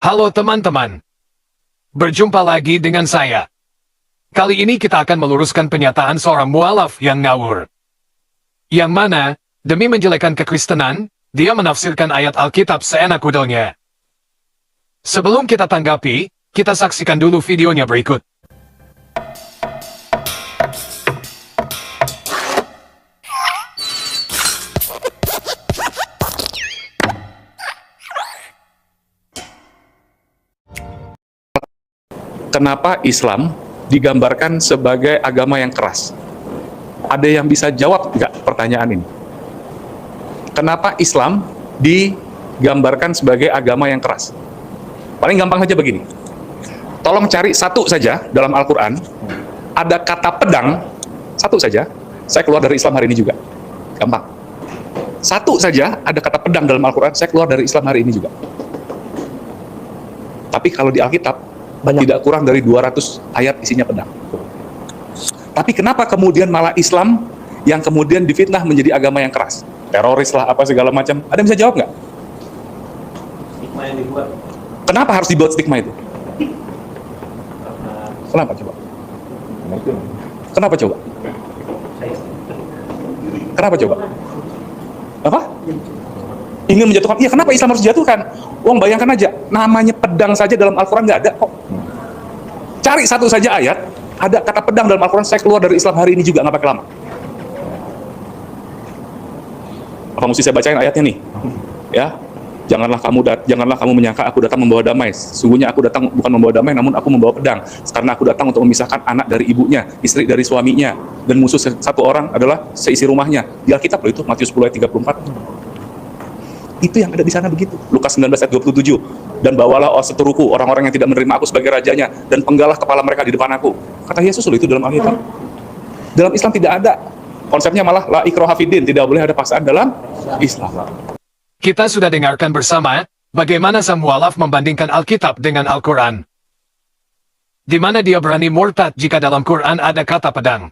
Halo teman-teman, berjumpa lagi dengan saya. Kali ini kita akan meluruskan pernyataan seorang mualaf yang ngawur. Yang mana, demi menjelekkan kekristenan, dia menafsirkan ayat Alkitab seenak udelnya. Sebelum kita tanggapi, kita saksikan dulu videonya berikut. Kenapa Islam digambarkan sebagai agama yang keras? Ada yang bisa jawab nggak pertanyaan ini? Kenapa Islam digambarkan sebagai agama yang keras? Paling gampang saja begini. Tolong cari satu saja dalam Al-Quran, ada kata pedang, satu saja. Saya keluar dari Islam hari ini juga. Gampang. Satu saja ada kata pedang dalam Al-Quran, saya keluar dari Islam hari ini juga. Tapi kalau di Alkitab, tidak kurang dari 200 ayat isinya pedang. Tapi kenapa kemudian malah Islam yang kemudian difitnah menjadi agama yang keras? Teroris lah, apa segala macam. Ada yang bisa jawab nggak? Stigma yang dibuat. Kenapa harus dibuat stigma itu? Kenapa coba? Kenapa coba? Kenapa coba? Apa? Ingin menjatuhkan. Iya, kenapa Islam harus dijatuhkan? Wong bayangkan aja, namanya pedang saja dalam Al-Quran nggak ada kok. Cari satu saja ayat, ada kata pedang dalam Al-Quran, saya keluar dari Islam hari ini juga, nggak pakai lama. Apa mesti saya bacain ayatnya nih? Ya, janganlah kamu menyangka aku datang membawa damai. Sungguhnya aku datang bukan membawa damai, namun aku membawa pedang. Karena aku datang untuk memisahkan anak dari ibunya, istri dari suaminya, dan musuh satu orang adalah seisi rumahnya. Di Alkitab loh itu, Matius 10 ayat 34. Itu yang ada di sana begitu. Lukas 19 ayat 27. Dan bawalah seteruku orang-orang yang tidak menerima aku sebagai rajanya, dan penggalah kepala mereka di depan aku. Kata Yesus loh itu dalam Alkitab. Dalam Islam tidak ada. Konsepnya malah la ikraha fiddin, tidak boleh ada paksaan dalam Islam. Kita sudah dengarkan bersama, bagaimana sang mualaf membandingkan Alkitab dengan Al-Quran. Di mana dia berani murtad jika dalam Quran ada kata pedang.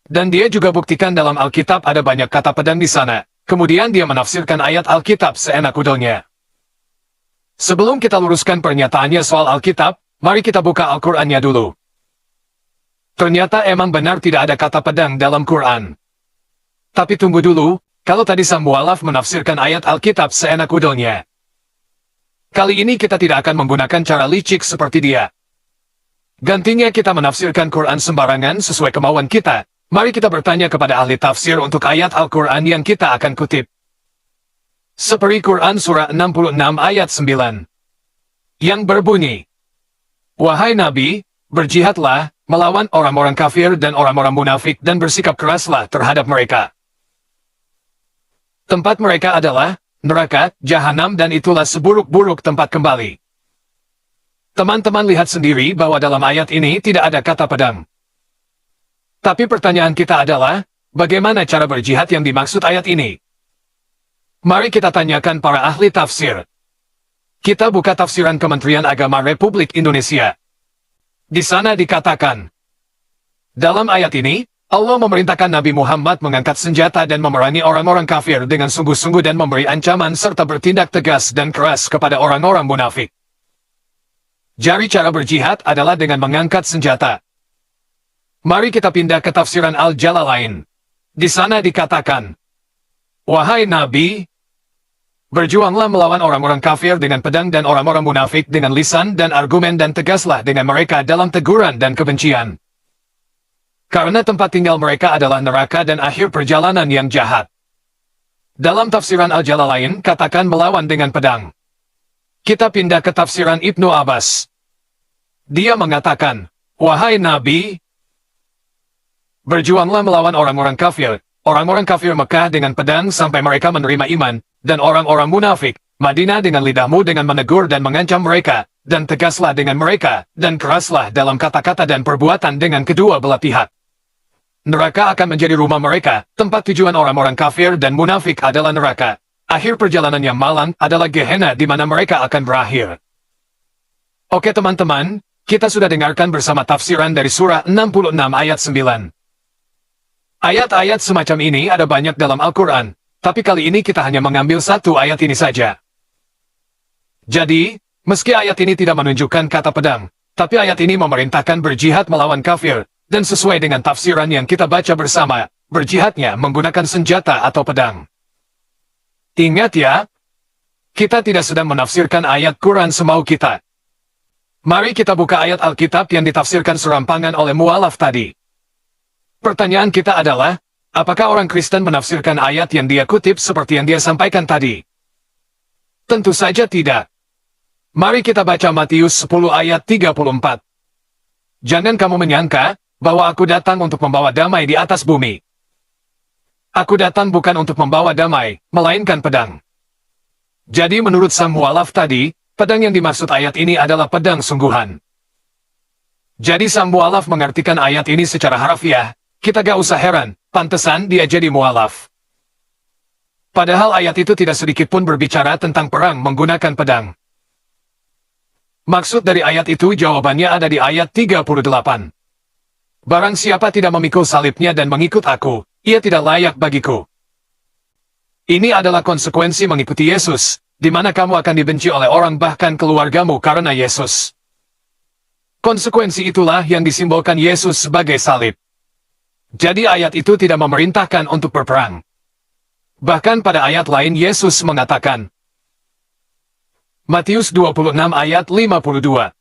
Dan dia juga buktikan dalam Alkitab ada banyak kata pedang di sana. Kemudian dia menafsirkan ayat Alkitab seenak udelnya. Sebelum kita luruskan pernyataannya soal Alkitab, mari kita buka Al-Qurannya dulu. Ternyata emang benar tidak ada kata pedang dalam Quran. Tapi tunggu dulu, kalau tadi sang mualaf menafsirkan ayat Alkitab seenak udelnya. Kali ini kita tidak akan menggunakan cara licik seperti dia. Gantinya kita menafsirkan Quran sembarangan sesuai kemauan kita. Mari kita bertanya kepada ahli tafsir untuk ayat Al-Quran yang kita akan kutip. Seperti Quran Surah 66 ayat 9. Yang berbunyi, wahai Nabi, berjihadlah, melawan orang-orang kafir dan orang-orang munafik dan bersikap keraslah terhadap mereka. Tempat mereka adalah neraka, jahanam, dan itulah seburuk-buruk tempat kembali. Teman-teman lihat sendiri bahwa dalam ayat ini tidak ada kata pedang. Tapi pertanyaan kita adalah, bagaimana cara berjihad yang dimaksud ayat ini? Mari kita tanyakan para ahli tafsir. Kita buka tafsiran Kementerian Agama Republik Indonesia. Di sana dikatakan, dalam ayat ini, Allah memerintahkan Nabi Muhammad mengangkat senjata dan memerangi orang-orang kafir dengan sungguh-sungguh dan memberi ancaman serta bertindak tegas dan keras kepada orang-orang munafik. Jadi cara berjihad adalah dengan mengangkat senjata. Mari kita pindah ke tafsiran Al-Jalalain. Di sana dikatakan, wahai Nabi, berjuanglah melawan orang-orang kafir dengan pedang dan orang-orang munafik dengan lisan dan argumen dan tegaslah dengan mereka dalam teguran dan kebencian. Karena tempat tinggal mereka adalah neraka dan akhir perjalanan yang jahat. Dalam tafsiran Al-Jalalain katakan melawan dengan pedang. Kita pindah ke tafsiran Ibnu Abbas. Dia mengatakan, wahai Nabi, berjuanglah melawan orang-orang kafir Mekah dengan pedang sampai mereka menerima iman, dan orang-orang munafik, Madinah dengan lidahmu dengan menegur dan mengancam mereka, dan tegaslah dengan mereka, dan keraslah dalam kata-kata dan perbuatan dengan kedua belah pihak. Neraka akan menjadi rumah mereka, tempat tujuan orang-orang kafir dan munafik adalah neraka. Akhir perjalanan yang malang adalah Gehenna di mana mereka akan berakhir. Oke teman-teman, kita sudah dengarkan bersama tafsiran dari surah 66 ayat 9. Ayat-ayat semacam ini ada banyak dalam Al-Quran, tapi kali ini kita hanya mengambil satu ayat ini saja. Jadi, Meski ayat ini tidak menunjukkan kata pedang, tapi ayat ini memerintahkan berjihad melawan kafir, dan sesuai dengan tafsiran yang kita baca bersama, berjihadnya menggunakan senjata atau pedang. Ingat ya, kita tidak sedang menafsirkan ayat Quran semau kita. Mari kita buka ayat Alkitab yang ditafsirkan serampangan oleh mualaf tadi. Pertanyaan kita adalah, apakah orang Kristen menafsirkan ayat yang dia kutip seperti yang dia sampaikan tadi? Tentu saja tidak. Mari kita baca Matius 10 ayat 34. Jangan kamu menyangka bahwa aku datang untuk membawa damai di atas bumi. Aku datang bukan untuk membawa damai, melainkan pedang. Jadi menurut sang mualaf tadi, pedang yang dimaksud ayat ini adalah pedang sungguhan. Jadi sang mualaf mengartikan ayat ini secara harfiah, kita gak usah heran, pantesan dia jadi mualaf. Padahal ayat itu tidak sedikit pun berbicara tentang perang menggunakan pedang. Maksud dari ayat itu jawabannya ada di ayat 38. Barang siapa tidak memikul salibnya dan mengikut aku, ia tidak layak bagiku. Ini adalah konsekuensi mengikuti Yesus, di mana kamu akan dibenci oleh orang bahkan keluargamu karena Yesus. Konsekuensi itulah yang disimbolkan Yesus sebagai salib. Jadi ayat itu tidak memerintahkan untuk berperang. Bahkan pada ayat lain Yesus mengatakan, Matius 26 ayat 52.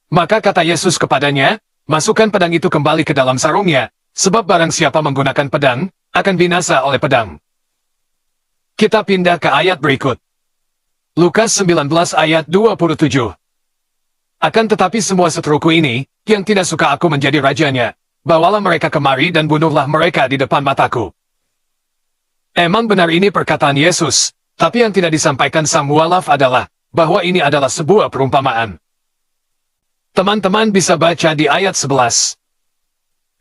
Maka kata Yesus kepadanya, masukkan pedang itu kembali ke dalam sarungnya, sebab barang siapa menggunakan pedang, akan binasa oleh pedang. Kita pindah ke ayat berikut. Lukas 19 ayat 27. Akan tetapi semua seteruku ini, yang tidak suka aku menjadi rajanya, bawalah mereka kemari dan bunuhlah mereka di depan mataku. Emang benar ini perkataan Yesus, tapi yang tidak disampaikan sang mualaf adalah, bahwa ini adalah sebuah perumpamaan. Teman-teman bisa baca di ayat 11.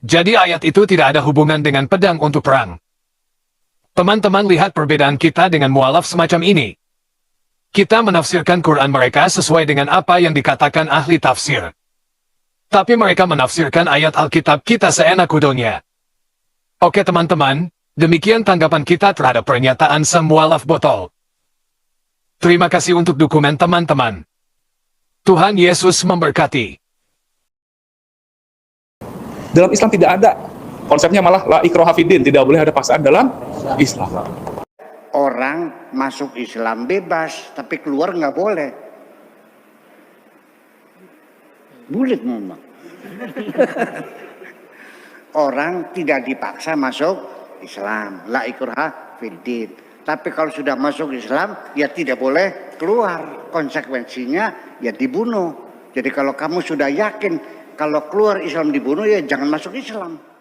Jadi ayat itu tidak ada hubungan dengan pedang untuk perang. Teman-teman lihat perbedaan kita dengan mualaf semacam ini. Kita menafsirkan Quran mereka sesuai dengan apa yang dikatakan ahli tafsir. Tapi mereka menafsirkan ayat Alkitab kita seenak kudonya. Oke teman-teman, demikian tanggapan kita terhadap pernyataan sang mualaf botol. Terima kasih untuk dukungan teman-teman. Tuhan Yesus memberkati. Dalam Islam tidak ada. Konsepnya malah la ikraha fiddin, tidak boleh ada paksaan dalam Islam. Orang masuk Islam bebas, tapi keluar nggak boleh. Bulat memang. Orang tidak dipaksa masuk Islam, la ikraha fiddin. Tapi kalau sudah masuk Islam, ya tidak boleh keluar. Konsekuensinya ya dibunuh. Jadi kalau kamu sudah yakin kalau keluar Islam dibunuh, ya jangan masuk Islam.